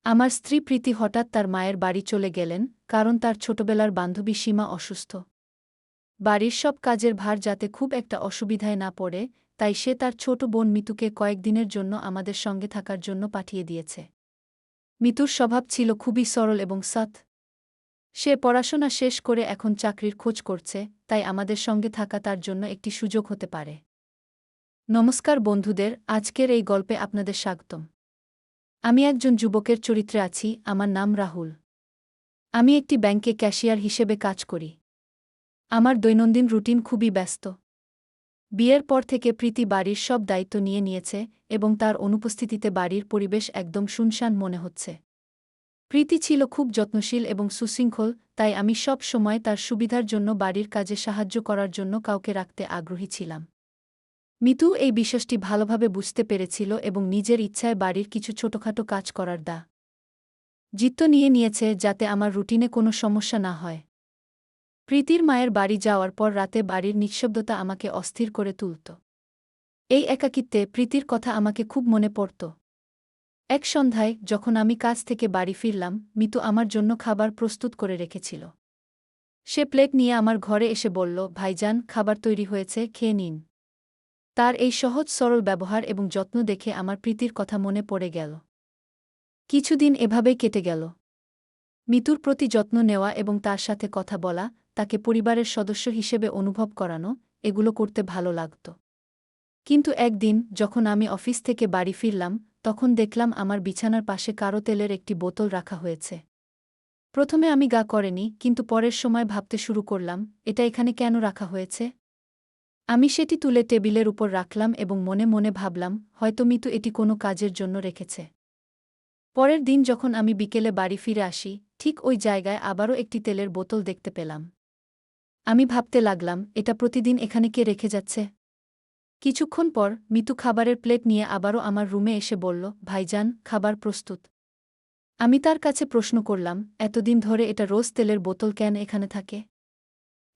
আমার স্ত্রী প্রীতি হঠাৎ তার মায়ের বাড়ি চলে গেলেন, কারণ তার ছোটবেলার বান্ধবী সীমা অসুস্থ। বাড়ির সব কাজের ভার যাতে খুব একটা অসুবিধায় না পড়ে, তাই সে তার ছোট বোন মিতুকে কয়েকদিনের জন্য আমাদের সঙ্গে থাকার জন্য পাঠিয়ে দিয়েছে। মিতুর স্বভাব ছিল খুবই সরল এবং সৎ। সে পড়াশোনা শেষ করে এখন চাকরির খোঁজ করছে, তাই আমাদের সঙ্গে থাকা তার জন্য একটি সুযোগ হতে পারে। নমস্কার বন্ধুদের, আজকের এই গল্পে আপনাদের স্বাগতম। আমি একজন যুবকের চরিত্রে আছি, আমার নাম রাহুল। আমি একটি ব্যাংকে ক্যাশিয়ার হিসেবে কাজ করি। আমার দৈনন্দিন রুটিন খুবই ব্যস্ত। বিয়ের পর থেকে প্রীতি বাড়ির সব দায়িত্ব নিয়ে নিয়েছে এবং তার অনুপস্থিতিতে বাড়ির পরিবেশ একদম শুনশান মনে হচ্ছে। প্রীতি ছিল খুব যত্নশীল এবং সুশৃঙ্খল, তাই আমি সব সময় তার সুবিধার জন্য বাড়ির কাজে সাহায্য করার জন্য কাউকে রাখতে আগ্রহী ছিলাম। মিতু এই বিষয়টি ভালোভাবে বুঝতে পেরেছিল এবং নিজের ইচ্ছায় বাড়ির কিছু ছোটখাটো কাজ করার দায়িত্ব নিয়ে নিয়েছে, যাতে আমার রুটিনে কোনো সমস্যা না হয়। প্রীতির মায়ের বাড়ি যাওয়ার পর রাতে বাড়ির নিঃশব্দতা আমাকে অস্থির করে তুলত। এই একাকিত্বে প্রীতির কথা আমাকে খুব মনে পড়ত। এক সন্ধ্যায় যখন আমি কাজ থেকে বাড়ি ফিরলাম, মিতু আমার জন্য খাবার প্রস্তুত করে রেখেছিল। সে প্লেট নিয়ে আমার ঘরে এসে বলল, ভাইজান, খাবার তৈরি হয়েছে, খেয়ে নিন। তার এই সহজ সরল ব্যবহার এবং যত্ন দেখে আমার প্রীতির কথা মনে পড়ে গেল। কিছুদিন এভাবেই কেটে গেল। মিতুর প্রতি যত্ন নেওয়া এবং তার সাথে কথা বলা, তাকে পরিবারের সদস্য হিসেবে অনুভব করানো, এগুলো করতে ভালো লাগত। কিন্তু একদিন যখন আমি অফিস থেকে বাড়ি ফিরলাম, তখন দেখলাম আমার বিছানার পাশে কারো তেলের একটি বোতল রাখা হয়েছে। প্রথমে আমি গা করেনি, কিন্তু পরের সময় ভাবতে শুরু করলাম, এটা এখানে কেন রাখা হয়েছে। আমি সেটি তুলে টেবিলের উপর রাখলাম এবং মনে মনে ভাবলাম, হয়তো মিতু এটি কোনো কাজের জন্য রেখেছে। পরের দিন যখন আমি বিকেলে বাড়ি ফিরে আসি, ঠিক ওই জায়গায় আবারও একটি তেলের বোতল দেখতে পেলাম। আমি ভাবতে লাগলাম, এটা প্রতিদিন এখানে কে রেখে যাচ্ছে। কিছুক্ষণ পর মিতু খাবারের প্লেট নিয়ে আবারও আমার রুমে এসে বলল, ভাইজান, খাবার প্রস্তুত। আমি তার কাছে প্রশ্ন করলাম, এতদিন ধরে এটা রোজ তেলের বোতল কেন এখানে থাকে।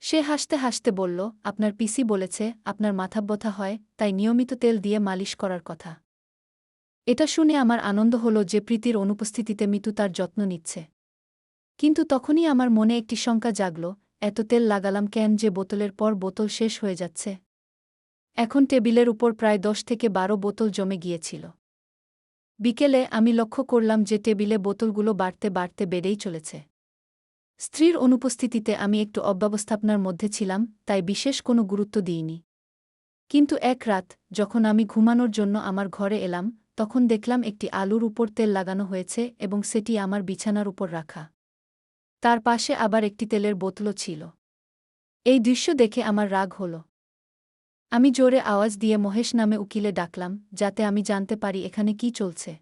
সে হাসতে হাসতে বলল, আপনার পিসি বলেছে আপনার মাথা ব্যথা হয়, তাই নিয়মিত তেল দিয়ে মালিশ করার কথা। এটা শুনে আমার আনন্দ হলো যে প্রীতির অনুপস্থিতিতে মিতু তার যত্ন নিচ্ছে। কিন্তু তখনই আমার মনে একটি শঙ্কা জাগল, এত তেল লাগালাম কেন যে বোতলের পর বোতল শেষ হয়ে যাচ্ছে। এখন টেবিলের উপর প্রায় 10 থেকে 12 বোতল জমে গিয়েছিল। বিকেলে আমি লক্ষ্য করলাম যে টেবিলে বোতলগুলো বাড়তে বাড়তে বেড়েই চলেছে। স্ত্রীর অনুপস্থিতিতে আমি একটু অব্যবস্থাপনার মধ্যে ছিলাম, তাই বিশেষ কোনো গুরুত্ব দিইনি। কিন্তু এক রাত যখন আমি ঘুমানোর জন্য আমার ঘরে এলাম, তখন দেখলাম একটি আলুর উপর তেল লাগানো হয়েছে এবং সেটি আমার বিছানার উপর রাখা। তার পাশে আবার একটি তেলের বোতলও ছিল। এই দৃশ্য দেখে আমার রাগ হল। আমি জোরে আওয়াজ দিয়ে মহেশ নামে উকিলে ডাকলাম, যাতে আমি জানতে পারি এখানে কি চলছে।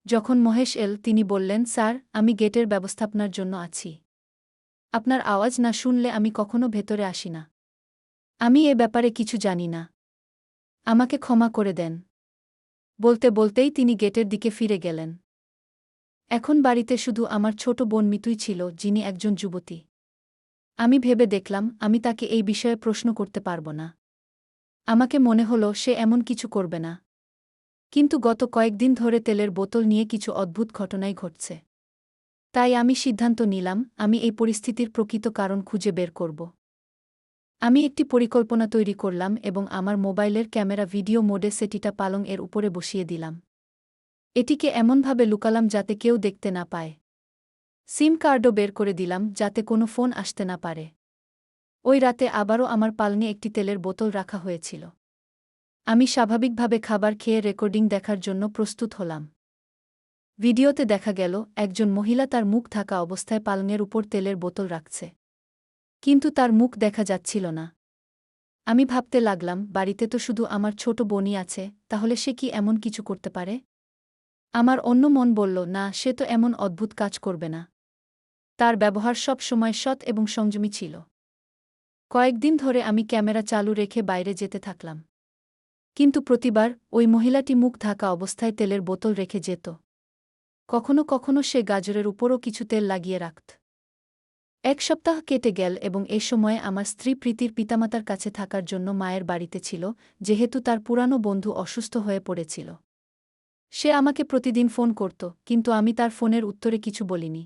যখন মহেশ এল, তিনি বললেন, স্যার, আমি গেটের ব্যবস্থাপনার জন্য আছি। আপনার আওয়াজ না শুনলে আমি কখনো ভেতরে আসি না। আমি এ ব্যাপারে কিছু জানি না। আমাকে ক্ষমা করে দেন। বলতে বলতেই তিনি গেটের দিকে ফিরে গেলেন। এখন বাড়িতে শুধু আমার ছোট বোন মিতুই ছিল, যিনি একজন যুবতী। আমি ভেবে দেখলাম আমি তাকে এই বিষয়ে প্রশ্ন করতে পারব না। আমাকে মনে হলো সে এমন কিছু করবে না। কিন্তু গত কয়েকদিন ধরে তেলের বোতল নিয়ে কিছু অদ্ভুত ঘটনাই ঘটছে। তাই আমি সিদ্ধান্ত নিলাম, আমি এই পরিস্থিতির প্রকৃত কারণ খুঁজে বের করব। আমি একটি পরিকল্পনা তৈরি করলাম এবং আমার মোবাইলের ক্যামেরা ভিডিও মোডে সেটিটা পালং এর উপরে বসিয়ে দিলাম। এটিকে এমনভাবে লুকালাম যাতে কেউ দেখতে না পায়। সিম কার্ডও বের করে দিলাম যাতে কোনো ফোন আসতে না পারে। ওই রাতে আবারও আমার পালঙে একটি তেলের বোতল রাখা হয়েছিল। আমি স্বাভাবিকভাবে খাবার খেয়ে রেকর্ডিং দেখার জন্য প্রস্তুত হলাম। ভিডিওতে দেখা গেল একজন মহিলা তার মুখ ঢাকা অবস্থায় পালঙের উপর তেলের বোতল রাখছে। কিন্তু তার মুখ দেখা যাচ্ছিল না। আমি ভাবতে লাগলাম, বাড়িতে তো শুধু আমার ছোট বোনই আছে, তাহলে সে কি এমন কিছু করতে পারে। আমার অন্য মন বলল, না, সে তো এমন অদ্ভুত কাজ করবে না। তার ব্যবহার সব সময় সৎ এবং সংযমী ছিল। কয়েকদিন ধরে আমি ক্যামেরা চালু রেখে বাইরে যেতে থাকলাম। কিন্তু প্রতিবার ওই মহিলাটি মুখ ঢাকা অবস্থায় তেলের বোতল রেখে যেত। কখনো কখনো সে গাজরের উপরও কিছু তেল লাগিয়ে রাখত। এক সপ্তাহ কেটে গেল এবং এ সময়ে আমার স্ত্রী প্রীতির পিতামাতার কাছে থাকার জন্য মায়ের বাড়িতে ছিল, যেহেতু তার পুরানো বন্ধু অসুস্থ হয়ে পড়েছিল। সে আমাকে প্রতিদিন ফোন করত, কিন্তু আমি তার ফোনের উত্তরে কিছু বলিনি।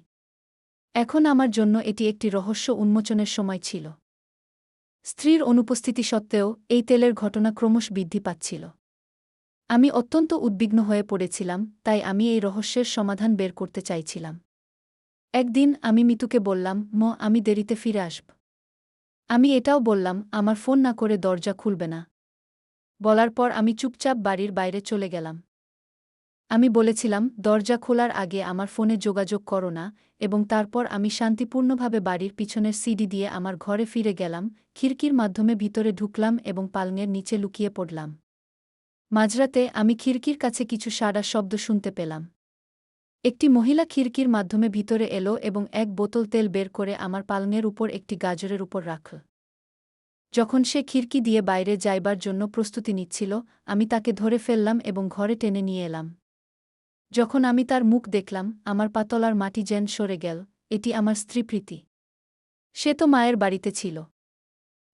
এখন আমার জন্য এটি একটি রহস্য উন্মোচনের সময় ছিল। স্ত্রীর অনুপস্থিতি সত্ত্বেও এই তেলের ঘটনা ক্রমশ বৃদ্ধি পাচ্ছিল। আমি অত্যন্ত উদ্বিগ্ন হয়ে পড়েছিলাম, তাই আমি এই রহস্যের সমাধান বের করতে চাইছিলাম। একদিন আমি মিতুকে বললাম, আমি দেরিতে ফিরে আসব। আমি এটাও বললাম, আমার ফোন না করে দরজা খুলবে না। বলার পর আমি চুপচাপ বাড়ির বাইরে চলে গেলাম। আমি বলেছিলাম, দরজা খোলার আগে আমার ফোনে যোগাযোগ করো না, এবং তারপর আমি শান্তিপূর্ণভাবে বাড়ির পিছনের সিঁড়ি দিয়ে আমার ঘরে ফিরে গেলাম, খিড়কির মাধ্যমে ভিতরে ঢুকলাম এবং পালঙের নিচে লুকিয়ে পড়লাম। মাঝরাতে আমি খিড়কির কাছে কিছু সাড়া শব্দ শুনতে পেলাম। একটি মহিলা খিড়কির মাধ্যমে ভিতরে এলো এবং এক বোতল তেল বের করে আমার পালঙের উপর একটি গাজরের উপর রাখল। যখন সে খিড়কি দিয়ে বাইরে যাইবার জন্য প্রস্তুতি নিচ্ছিল, আমি তাকে ধরে ফেললাম এবং ঘরে টেনে নিয়ে এলাম। যখন আমি তার মুখ দেখলাম, আমার পাতলার মাটি যেন সরে গেল। এটি আমার স্ত্রী প্রীতি। সে তো মায়ের বাড়িতে ছিল।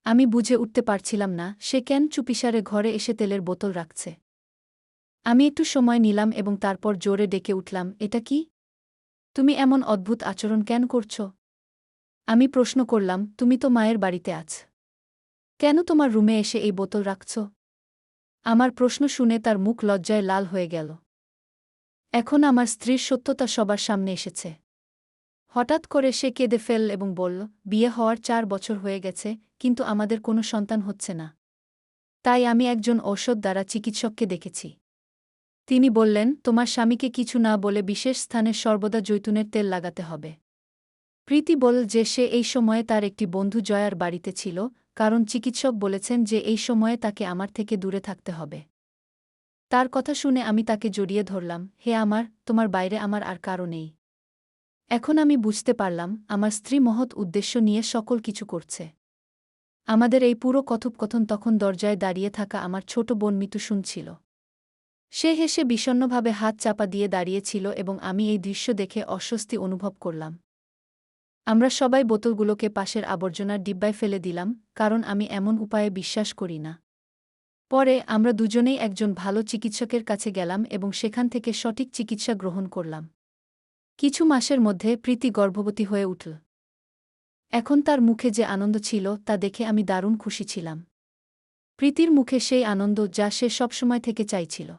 আমি বুঝে উঠতে পারছিলাম না সে কেন চুপিসারে ঘরে এসে তেলের বোতল রাখছে। আমি একটু সময় নিলাম এবং তারপর জোরে ডেকে উঠলাম, এটা কি? তুমি এমন অদ্ভুত আচরণ কেন করছ? আমি প্রশ্ন করলাম, তুমি তো মায়ের বাড়িতে আছ। কেন তোমার রুমে এসে এই বোতল রাখছ? আমার প্রশ্ন শুনে তার মুখ লজ্জায় লাল হয়ে গেল। এখন আমার স্ত্রীর সত্যতা সবার সামনে এসেছে। হঠাৎ করে সে কেঁদে ফেলল এবং বলল, বিয়ে হওয়ার 4 বছর হয়ে গেছে, কিন্তু আমাদের কোনো সন্তান হচ্ছে না। তাই আমি একজন ঔষধ দ্বারা চিকিৎসককে দেখেছি। তিনি বললেন, তোমার স্বামীকে কিছু না বলে বিশেষ স্থানে সর্বদা জৈতুনের তেল লাগাতে হবে। প্রীতি বলল যে সে এই সময়ে তার একটি বন্ধু জয়ার বাড়িতে ছিল, কারণ চিকিৎসক বলেছেন যে এই সময়ে তাকে আমার থেকে দূরে থাকতে হবে। তার কথা শুনে আমি তাকে জড়িয়ে ধরলাম, হে আমার, তোমার বাইরে আমার আর কারও নেই। এখন আমি বুঝতে পারলাম, আমার স্ত্রী মহৎ উদ্দেশ্য নিয়ে সকল কিছু করছে। আমাদের এই পুরো কথোপকথন তখন দরজায় দাঁড়িয়ে থাকা আমার ছোট বোন মিতু শুনছিল। সে হেসে বিষণ্ণভাবে হাত চাপা দিয়ে দাঁড়িয়েছিল এবং আমি এই দৃশ্য দেখে অস্বস্তি অনুভব করলাম। আমরা সবাই বোতলগুলোকে পাশের আবর্জনার ডিব্বায় ফেলে দিলাম, কারণ আমি এমন উপায়ে বিশ্বাস করি না। পরে আমরা দুজনেই একজন ভালো চিকিৎসকের কাছে গেলাম এবং সেখান থেকে সঠিক চিকিৎসা গ্রহণ করলাম। কিছু মাসের মধ্যে প্রীতি গর্ভবতী হয়ে উঠল। এখন তার মুখে যে আনন্দ ছিল তা দেখে আমি দারুণ খুশি ছিলাম। প্রীতির মুখে সেই আনন্দ যা সে সবসময় থেকে চাইছিল।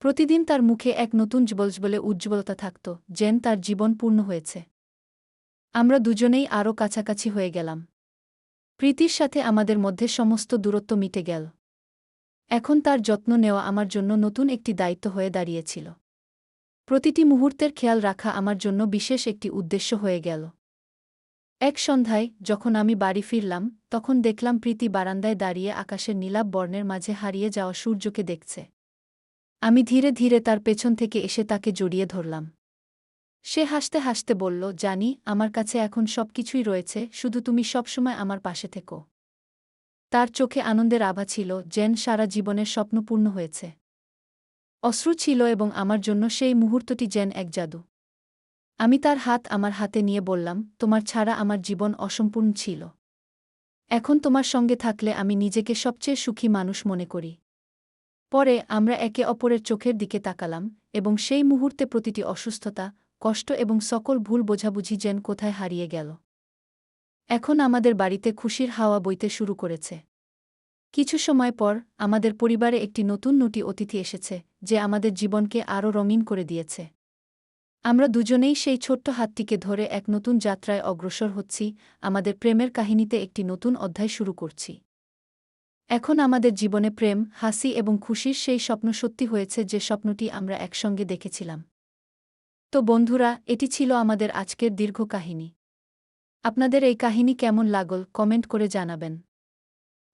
প্রতিদিন তার মুখে এক নতুন জ্বলজ্বলে উজ্জ্বলতা থাকত, যেন তার জীবন পূর্ণ হয়েছে। আমরা দুজনেই আরও কাছাকাছি হয়ে গেলাম। প্রীতির সাথে আমাদের মধ্যে সমস্ত দূরত্ব মিটে গেল। এখন তার যত্ন নেওয়া আমার জন্য নতুন একটি দায়িত্ব হয়ে দাঁড়িয়েছিল। প্রতিটি মুহূর্তের খেয়াল রাখা আমার জন্য বিশেষ একটি উদ্দেশ্য হয়ে গেল। এক সন্ধ্যায় যখন আমি বাড়ি ফিরলাম, তখন দেখলাম প্রীতি বারান্দায় দাঁড়িয়ে আকাশের নীলাভ বর্ণের মাঝে হারিয়ে যাওয়া সূর্যকে দেখছে। আমি ধীরে ধীরে তার পেছন থেকে এসে তাকে জড়িয়ে ধরলাম। সে হাসতে হাসতে বলল, জানি, আমার কাছে এখন সবকিছুই রয়েছে, শুধু তুমি সবসময় আমার পাশে থেকো। তার চোখে আনন্দের আভা ছিল, যেন সারা জীবনের স্বপ্ন পূর্ণ হয়েছে। অশ্রু ছিল এবং আমার জন্য সেই মুহূর্তটি যেন এক জাদু। আমি তার হাত আমার হাতে নিয়ে বললাম, তোমার ছাড়া আমার জীবন অসম্পূর্ণ ছিল। এখন তোমার সঙ্গে থাকলে আমি নিজেকে সবচেয়ে সুখী মানুষ মনে করি। পরে আমরা একে অপরের চোখের দিকে তাকালাম, এবং সেই মুহূর্তে প্রতিটি অসুস্থতা, কষ্ট এবং সকল ভুল বোঝাবুঝি যেন কোথায় হারিয়ে গেল। এখন আমাদের বাড়িতে খুশির হাওয়া বইতে শুরু করেছে। কিছু সময় পর আমাদের পরিবারে একটি নতুন অতিথি এসেছে, যে আমাদের জীবনকে আরও রঙিন করে দিয়েছে। আমরা দুজনেই সেই ছোট্ট হাতটিকে ধরে এক নতুন যাত্রায় অগ্রসর হচ্ছি, আমাদের প্রেমের কাহিনীতে একটি নতুন অধ্যায় শুরু করছি। এখন আমাদের জীবনে প্রেম, হাসি এবং খুশির সেই স্বপ্ন সত্যি হয়েছে যে স্বপ্নটি আমরা একসঙ্গে দেখেছিলাম। তো বন্ধুরা, এটি ছিল আমাদের আজকের দীর্ঘ কাহিনী। আপনাদের এই কাহিনী কেমন লাগল কমেন্ট করে জানাবেন।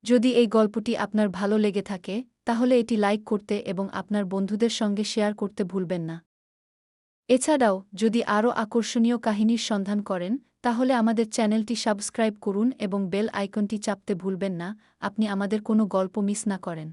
যদি এই গল্পটি আপনার ভালো লেগে থাকে, তাহলে এটি লাইক করতে এবং আপনার বন্ধুদের সঙ্গে শেয়ার করতে ভুলবেন না। এছাড়াও যদি আরও আকর্ষণীয় কাহিনীর সন্ধান করেন, তাহলে আমাদের চ্যানেলটি সাবস্ক্রাইব করুন এবং বেল আইকনটি চাপতে ভুলবেন না, আপনি আমাদের কোনো গল্প মিস না করেন।